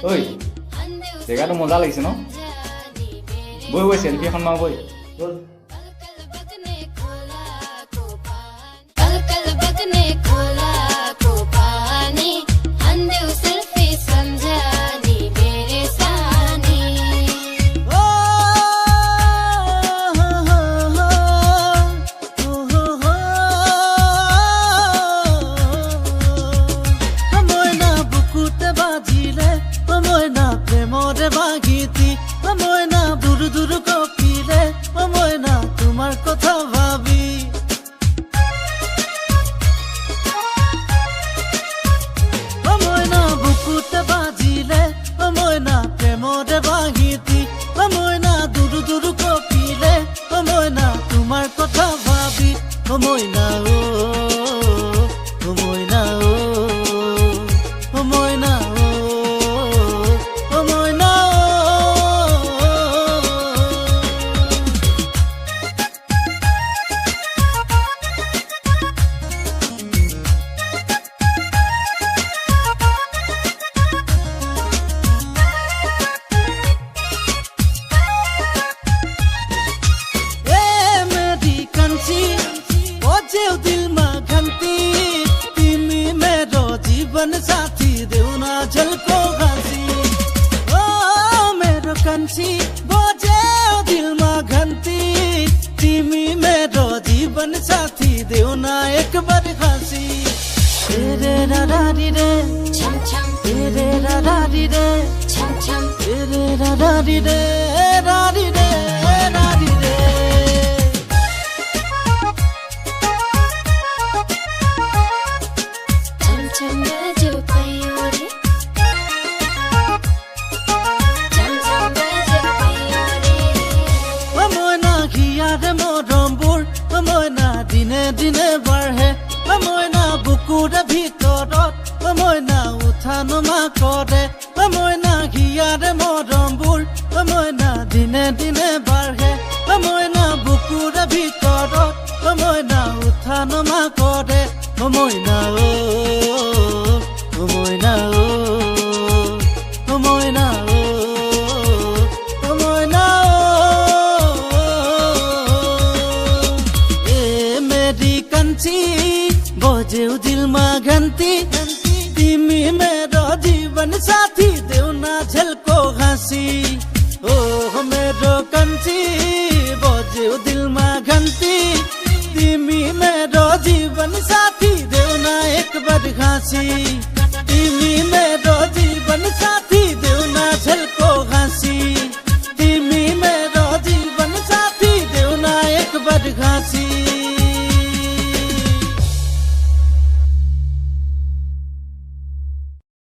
ঐ জেগাটো মজা লাগিছে ন বৈ বৈ চেলফি এখন মাৰো বৈ ব'ল। তোমার কথা ভাবি ময়না বুকুতে বাজিলে ময়না প্রেমরে বাগিতি ময়না দূর দূর কপিলে ময়না তোমার কথা ভাবি ময়না ও ময়না ও ময়না ও ময়না दिल में घंटी तिमी मेरो जीवन साथी देउना झलको घाँसी ओ मेरो कंसी बजे दिल में घंटी तिमी मेरो जीवन साथी देउना एक बार घाँसी तेरे रारी रे छम छम तेरे रारी रे छम छम तेरे रारी रे रारी रे रारी रे দিনে দিনে বাঢ়ে ময়না বুকুৰ ভিতৰত ময়না উঠা নমা কৰে ময়না হিয়াৰে মৰমবোৰ ময়না দিনে দিনে বাঢ়ে ময়না বুকুৰ ভিতৰত ময়না উঠা নমা কৰে ময়না ও ময়না ও ময়না बजेऊ दिल में घंटी तिमी मेरो जीवन साथी देउना झलको घाँसी ओ मेरो कंची बजेऊ दिल में घंटी तिमी मेरो जीवन साथी देउना एक बार घाँसी तिमी मेरो